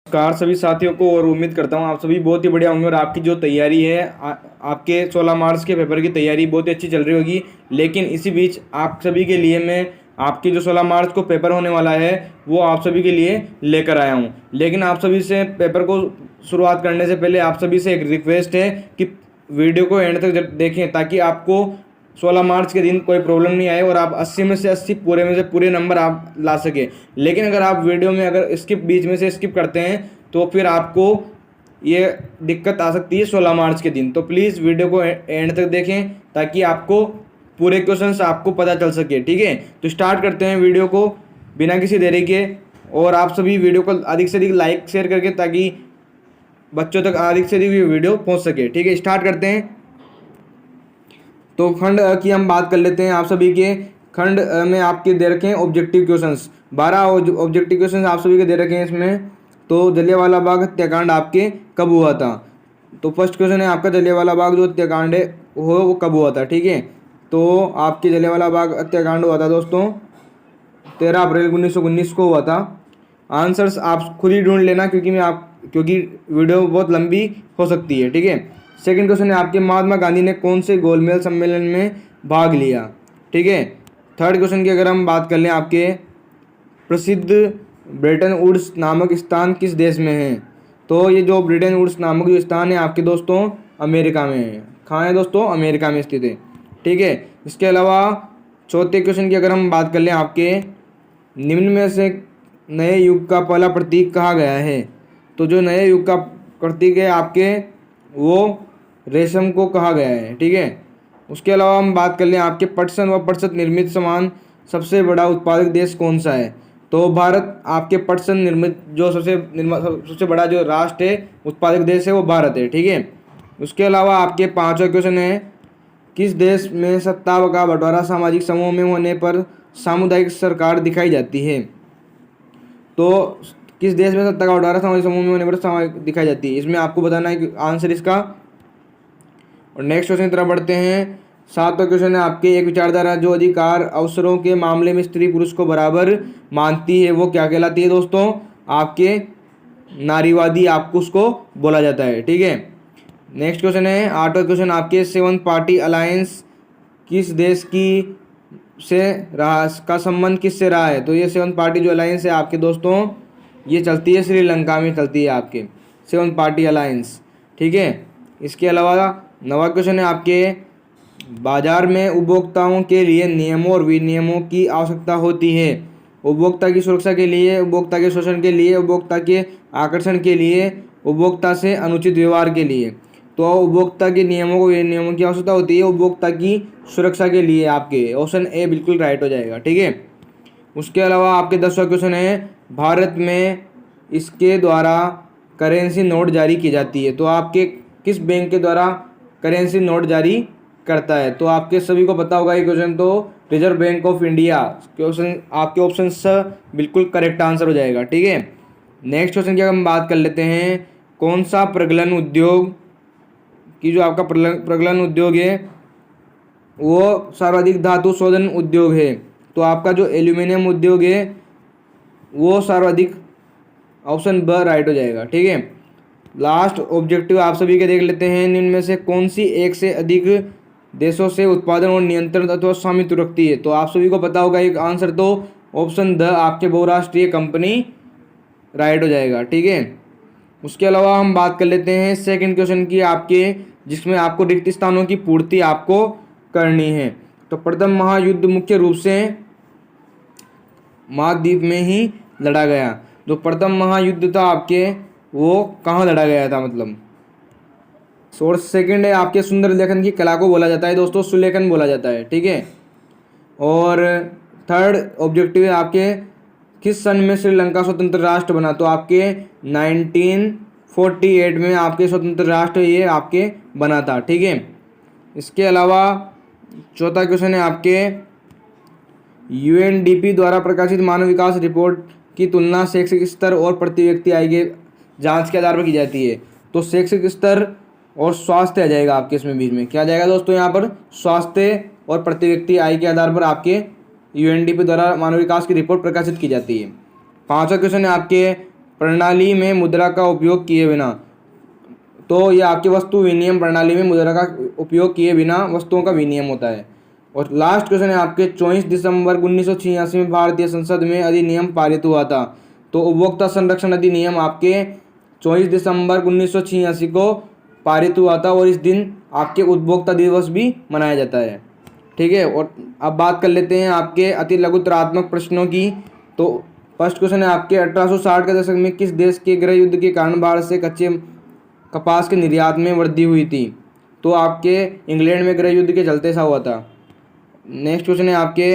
नमस्कार सभी साथियों को। और उम्मीद करता हूँ आप सभी बहुत ही बढ़िया होंगे और आपकी जो तैयारी है आपके 16 मार्च के पेपर की तैयारी बहुत ही अच्छी चल रही होगी। लेकिन इसी बीच आप सभी के लिए मैं आपकी जो 16 मार्च को पेपर होने वाला है वो आप सभी के लिए लेकर आया हूँ। लेकिन आप सभी से पेपर को शुरुआत करने से पहले आप सभी से एक रिक्वेस्ट है कि वीडियो को एंड तक देखें ताकि आपको 16 मार्च के दिन कोई प्रॉब्लम नहीं आए और आप 80 में से 80 पूरे में से पूरे नंबर आप ला सके। लेकिन अगर आप वीडियो में अगर स्किप बीच में से स्किप करते हैं तो फिर आपको ये दिक्कत आ सकती है 16 मार्च के दिन। तो प्लीज़ वीडियो को एंड तक देखें ताकि आपको पूरे क्वेश्चंस आपको पता चल सके। ठीक है, तो स्टार्ट करते हैं वीडियो को बिना किसी देरी के। और आप सभी वीडियो को अधिक से अधिक लाइक शेयर करके ताकि बच्चों तक अधिक से अधिक वीडियो पहुंच सके। ठीक है, स्टार्ट करते हैं। तो खंड की हम बात कर लेते हैं। आप सभी के खंड में आपके दे रखे हैं ऑब्जेक्टिव क्वेश्चंस। 12 ऑब्जेक्टिव क्वेश्चंस आप सभी के दे रखे हैं इसमें। तो जलियांवाला बाग हत्याकांड आपके कब हुआ था? तो फर्स्ट क्वेश्चन है आपका, जलियांवाला बाग जो हत्याकांड है वो कब हुआ था? ठीक है, तो आपके जलियांवाला बाग हत्याकांड हुआ था दोस्तों 13 अप्रैल 1919 को हुआ था। आंसर्स आप खुद ही ढूंढ लेना क्योंकि वीडियो बहुत लंबी हो सकती है। ठीक है, सेकंड क्वेश्चन है आपके, महात्मा गांधी ने कौन से गोलमेज सम्मेलन में भाग लिया? ठीक है, थर्ड क्वेश्चन की अगर हम बात कर लें, आपके प्रसिद्ध ब्रेटन वुड्स नामक स्थान किस देश में है? तो ये जो ब्रेटन वुड्स नामक जो स्थान है आपके दोस्तों अमेरिका में है। कहाँ है दोस्तों? अमेरिका में स्थित है। ठीक है, इसके अलावा चौथे क्वेश्चन की अगर हम बात कर लें, आपके निम्न में से नए युग का पहला प्रतीक कहा गया है? तो जो नए युग का प्रतीक है आपके वो रेशम को कहा गया है। ठीक है, उसके अलावा हम बात कर लें, आपके पटसन व पटसन निर्मित सामान सबसे बड़ा उत्पादक देश कौन सा है? तो भारत आपके पटसन निर्मित जो सबसे बड़ा जो राष्ट्र है उत्पादक देश है वो भारत है। ठीक है, उसके अलावा आपके पांचवा क्वेश्चन है, किस देश में सत्ता का बंटवारा सामाजिक समूह में होने पर सामुदायिक सरकार दिखाई जाती है? तो किस देश में सत्ता का बंटवारा सामाजिक समूह में होने पर सामाजिक दिखाई जाती है? इसमें आपको बताना है कि आंसर इसका। और नेक्स्ट क्वेश्चन की तरफ बढ़ते हैं। सातवां क्वेश्चन है आपके, एक विचारधारा जो अधिकार अवसरों के मामले में स्त्री पुरुष को बराबर मानती है वो क्या कहलाती है दोस्तों? आपके नारीवादी आपको उसको बोला जाता है। ठीक है, नेक्स्ट क्वेश्चन है आठवां क्वेश्चन आपके, सेवन पार्टी अलायंस किस देश की से रहा का संबंध किससे रहा है? तो ये सेवन पार्टी जो अलायंस है आपके दोस्तों ये चलती है श्रीलंका में चलती है आपके सेवन पार्टी अलायंस। ठीक है, इसके अलावा नवा क्वेश्चन है आपके, बाजार में उपभोक्ताओं के लिए नियमों और विनियमों की आवश्यकता होती है। उपभोक्ता की सुरक्षा के लिए, उपभोक्ता के शोषण के लिए, उपभोक्ता के आकर्षण के लिए, उपभोक्ता से अनुचित व्यवहार के लिए। तो उपभोक्ता के नियमों को विनियमों की आवश्यकता होती है उपभोक्ता की सुरक्षा के लिए। आपके ऑप्शन ए बिल्कुल राइट हो जाएगा। ठीक है, उसके अलावा आपके 10वां क्वेश्चन है, भारत में इसके द्वारा करेंसी नोट जारी की जाती है। तो आपके किस बैंक के द्वारा करेंसी नोट जारी करता है? तो आपके सभी को पता होगा ये क्वेश्चन, तो reserve bank of India. Question आपके ऑप्शन स बिल्कुल करेक्ट आंसर हो जाएगा। ठीक है, नेक्स्ट क्वेश्चन की हम बात कर लेते हैं, कौन सा प्रगलन उद्योग की जो आपका प्रगलन उद्योग है वो सर्वाधिक धातु शोधन उद्योग है? तो आपका जो एल्यूमिनियम उद्योग है वो सर्वाधिक, ऑप्शन ब राइट हो जाएगा। ठीक है, लास्ट ऑब्जेक्टिव आप सभी के देख लेते हैं, निम्न में से कौन सी एक से अधिक देशों से उत्पादन और नियंत्रण अथवा स्वामित्व रखती है? तो आप सभी को पता होगा एक आंसर, तो ऑप्शन द आपके बहुराष्ट्रीय कंपनी राइट हो जाएगा। ठीक है, उसके अलावा हम बात कर लेते हैं सेकंड क्वेश्चन की आपके, जिसमें आपको रिक्त स्थानों की पूर्ति आपको करनी है। तो प्रथम महायुद्ध मुख्य रूप से महाद्वीप में ही लड़ा गया। जो प्रथम महायुद्ध था आपके वो कहाँ लड़ा गया था मतलब? और सेकंड है आपके, सुंदर लेखन की कला को बोला जाता है दोस्तों सुलेखन बोला जाता है। ठीक है, और थर्ड ऑब्जेक्टिव है आपके, किस सन में श्रीलंका स्वतंत्र राष्ट्र बना? तो आपके 1948 में आपके स्वतंत्र राष्ट्र ये आपके बना था। ठीक है, इसके अलावा चौथा क्वेश्चन है आपके, यूएनडीपी द्वारा प्रकाशित मानव विकास रिपोर्ट की तुलना शैक्षिक स्तर और प्रति व्यक्ति आय के जांच के आधार पर की जाती है। तो शैक्षिक स्तर और स्वास्थ्य आ जाएगा आपके इसमें बीच में। क्या आ जाएगा दोस्तों यहाँ पर? स्वास्थ्य और प्रति व्यक्ति आय के आधार पर आपके यूएनडीपी द्वारा मानव विकास की रिपोर्ट प्रकाशित की जाती है। पांचवा क्वेश्चन है आपके, प्रणाली में मुद्रा का उपयोग किए बिना। तो ये आपकी वस्तु विनिमय प्रणाली में मुद्रा का उपयोग किए बिना वस्तुओं का विनिमय होता है। और लास्ट क्वेश्चन है आपके 24 दिसंबर 1986 में भारतीय संसद में अधिनियम पारित हुआ था। तो उपभोक्ता संरक्षण अधिनियम आपके 24 दिसंबर 1986 को पारित हुआ था और इस दिन आपके उपभोक्ता दिवस भी मनाया जाता है। ठीक है, और अब बात कर लेते हैं आपके अति लघुतरात्मक प्रश्नों की। तो फर्स्ट क्वेश्चन है आपके 1860 के दशक में किस देश के गृह युद्ध के कारण भारत से कच्चे कपास के निर्यात में वृद्धि हुई थी? तो आपके इंग्लैंड में गृह युद्ध के चलते ऐसा हुआ था। नेक्स्ट क्वेश्चन है आपके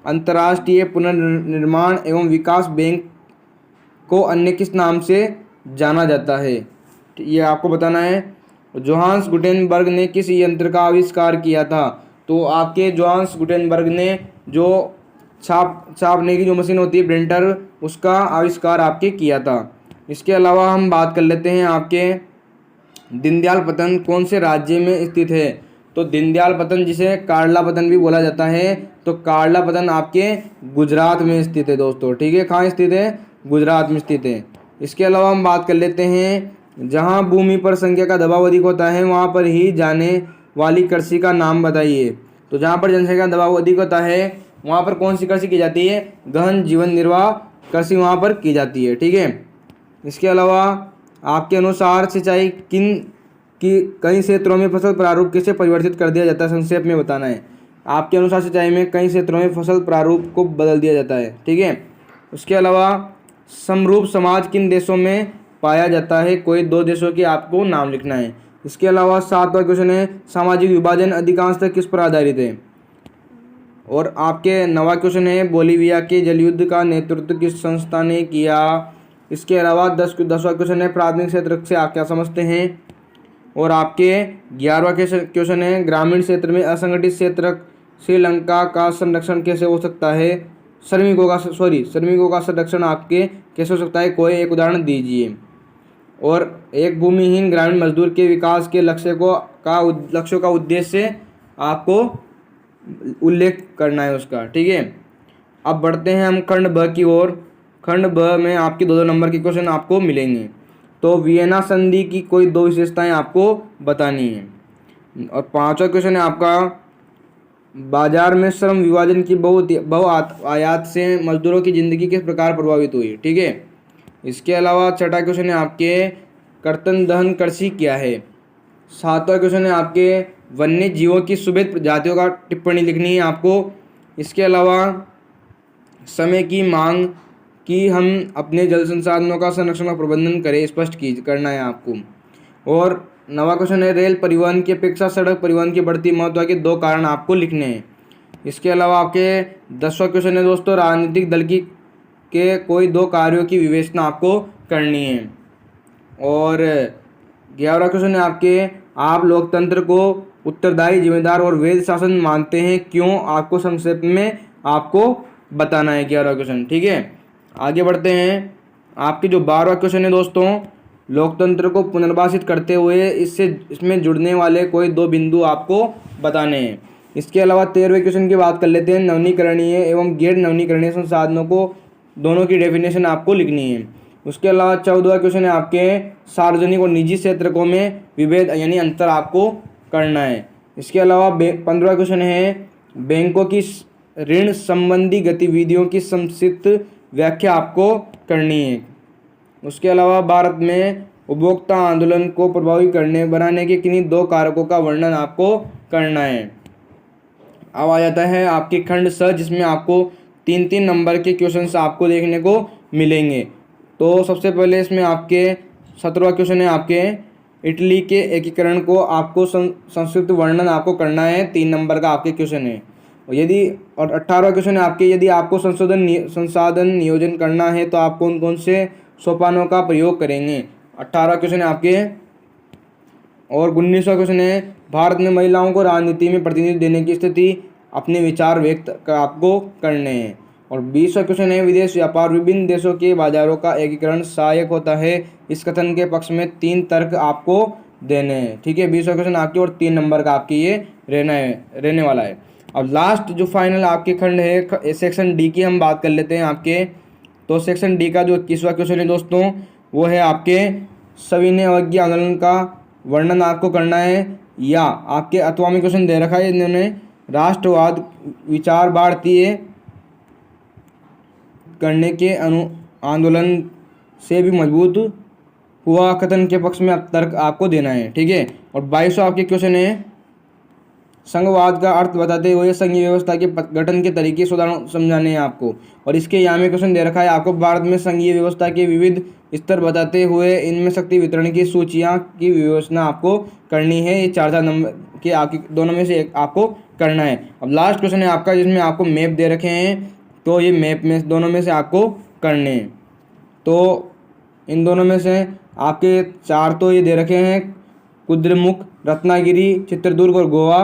अंतर्राष्ट्रीय पुनर्निर्माण एवं विकास बैंक को अन्य किस नाम से जाना जाता है? ये आपको बताना है। जोहान्स गुटेनबर्ग ने किस यंत्र का आविष्कार किया था? तो आपके जोहान्स गुटेनबर्ग ने जो छापने की जो मशीन होती है प्रिंटर, उसका आविष्कार आपके किया था। इसके अलावा हम बात कर लेते हैं आपके दीनदयाल पतन कौन से राज्य में स्थित है? तो दीनदयाल पतन जिसे कार्ला पतन भी बोला जाता है, तो कार्ला पतन आपके गुजरात में स्थित है दोस्तों। ठीक है, कहाँ स्थित है? गुजरात में स्थित है। इसके अलावा हम बात कर लेते हैं जहाँ भूमि पर संख्या का दबाव अधिक होता है वहाँ पर ही जाने वाली कृषि का नाम बताइए। तो जहाँ पर जनसंख्या का दबाव अधिक होता है वहाँ पर कौन सी कृषि की जाती है? गहन जीवन निर्वाह कृषि वहाँ पर की जाती है। ठीक है, इसके अलावा आपके अनुसार सिंचाई कई क्षेत्रों में फसल प्रारूप कैसे परिवर्तित कर दिया जाता है? संक्षेप में बताना है। आपके अनुसार सिंचाई में कई क्षेत्रों में फसल प्रारूप को बदल दिया जाता है। ठीक है, उसके अलावा समरूप समाज किन देशों में पाया जाता है? कोई 2 देशों के आपको नाम लिखना है। इसके अलावा 7वां क्वेश्चन है सामाजिक विभाजन अधिकांशतः किस पर आधारित है? और आपके 9वां क्वेश्चन है बोलीविया के जलयुद्ध का नेतृत्व किस संस्था ने किया? इसके अलावा 10वां क्वेश्चन है प्राथमिक क्षेत्र से आप क्या समझते हैं? और आपके 11वां क्वेश्चन है ग्रामीण क्षेत्र में असंगठित क्षेत्र श्रीलंका का संरक्षण कैसे हो सकता है? श्रमिकों का संरक्षण आपके कैसे हो सकता है? कोई एक उदाहरण दीजिए। और एक भूमिहीन ग्रामीण मजदूर के विकास के लक्ष्यों का उद्देश्य आपको उल्लेख करना है उसका। ठीक है, अब बढ़ते हैं हम खंड ब की ओर। खंड ब में आपके 2 नंबर के क्वेश्चन आपको मिलेंगे। तो वियना संधि की कोई 2 विशेषताएं आपको बतानी है। और 5वां क्वेश्चन है आपका बाजार में श्रम विभाजन की बहुआयात से मजदूरों की जिंदगी किस प्रकार प्रभावित हुई? ठीक है, इसके अलावा 6वां क्वेश्चन है आपके कर्तन दहन कृषि क्या है? 7वां क्वेश्चन है आपके वन्य जीवों की सुभेद प्रजातियों का टिप्पणी लिखनी है आपको। इसके अलावा समय की मांग कि हम अपने जल संसाधनों का संरक्षण और प्रबंधन करें स्पष्ट करना है आपको। और 9वां क्वेश्चन है रेल परिवहन की अपेक्षा सड़क परिवहन की बढ़ती महत्व के 2 कारण आपको लिखने हैं। इसके अलावा आपके 10वां क्वेश्चन है दोस्तों राजनीतिक दल के कोई 2 कार्यों की विवेचना आपको करनी है। और 11वां क्वेश्चन है आपके आप लोकतंत्र को उत्तरदायी जिम्मेदार और वैध शासन मानते हैं क्यों? आपको संक्षेप में आपको बताना है 11वां क्वेश्चन। ठीक है, आगे बढ़ते हैं। आपके जो 12वां क्वेश्चन है दोस्तों लोकतंत्र को पुनर्भाषित करते हुए इसमें जुड़ने वाले कोई 2 बिंदु आपको बताने हैं। इसके अलावा 13वें क्वेश्चन की बात कर लेते हैं नवनीकरणीय एवं गैर नवनीकरणीय संसाधनों को दोनों की डेफिनेशन आपको लिखनी है। उसके अलावा 14वां क्वेश्चन है आपके सार्वजनिक और निजी क्षेत्रों में विभेद यानी अंतर आपको करना है। इसके अलावा 15वां क्वेश्चन है बैंकों की ऋण संबंधी गतिविधियों की संक्षिप्त व्याख्या आपको करनी है। उसके अलावा भारत में उपभोक्ता आंदोलन को प्रभावी बनाने के किन्हीं 2 कारकों का वर्णन आपको करना है। अब आ जाता है आपके खंड स जिसमें आपको 3-3 नंबर के क्वेश्चंस आपको देखने को मिलेंगे। तो सबसे पहले इसमें आपके 17वां क्वेश्चन है आपके इटली के एकीकरण को आपको संक्षिप्त वर्णन आपको करना है। 3 नंबर का आपके क्वेश्चन है। और 18वां क्वेश्चन है आपके यदि आपको संसाधन नियोजन करना है तो आप कौन कौन से सोपानों का प्रयोग करेंगे? 18वां क्वेश्चन है आपके। और 19वां क्वेश्चन है भारत में महिलाओं को राजनीति में प्रतिनिधित्व देने की स्थिति अपने विचार व्यक्त आपको करने हैं। और 20वां क्वेश्चन है विदेश व्यापार विभिन्न देशों के बाजारों का एकीकरण सहायक होता है इस कथन के पक्ष में 3 तर्क आपको देने हैं। ठीक है, 20वां क्वेश्चन आपके और 3 नंबर का आपकी ये रहने वाला है। अब लास्ट जो फाइनल आपके खंड है सेक्शन डी की हम बात कर लेते हैं आपके तो सेक्शन डी का जो 21वां क्वेश्चन है दोस्तों, वो है आपके सविनय अवज्ञा आंदोलन का वर्णन आपको करना है, या आपके अथवा में क्वेश्चन दे रखा है इन्होंने, राष्ट्रवाद विचार भारतीय करने के आंदोलन से भी मजबूत हुआ कथन के पक्ष में तर्क आपको देना है। ठीक है। और 22वां आपके क्वेश्चन है, संघवाद का अर्थ बताते हुए संघीय व्यवस्था के गठन के तरीके सुधार समझाने हैं आपको। और इसके यहाँ में क्वेश्चन दे रखा है आपको, भारत में संघीय व्यवस्था के विविध स्तर बताते हुए इनमें शक्ति वितरण की सूचियाँ की विवेचना आपको करनी है। ये 4 नंबर के आपके दोनों में से एक आपको करना है। अब लास्ट क्वेश्चन है आपका, जिसमें आपको मैप दे रखे हैं, तो ये मैप में दोनों में से आपको करने हैं। तो इन दोनों में से आपके 4 तो ये दे रखे हैं, कुद्रेमुख, रत्नागिरी, चित्रदुर्ग और गोवा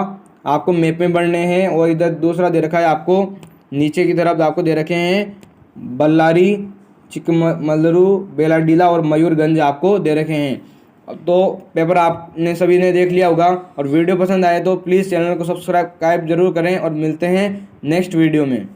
आपको मैप में बढ़ने हैं। और इधर दूसरा दे रखा है आपको, नीचे की तरफ आपको दे रखे हैं बल्लारी, चिकमगलुरु, बेलाडीला और मयूरगंज आपको दे रखे हैं। तो पेपर आपने सभी ने देख लिया होगा, और वीडियो पसंद आए तो प्लीज़ चैनल को सब्सक्राइब जरूर करें, और मिलते हैं नेक्स्ट वीडियो में।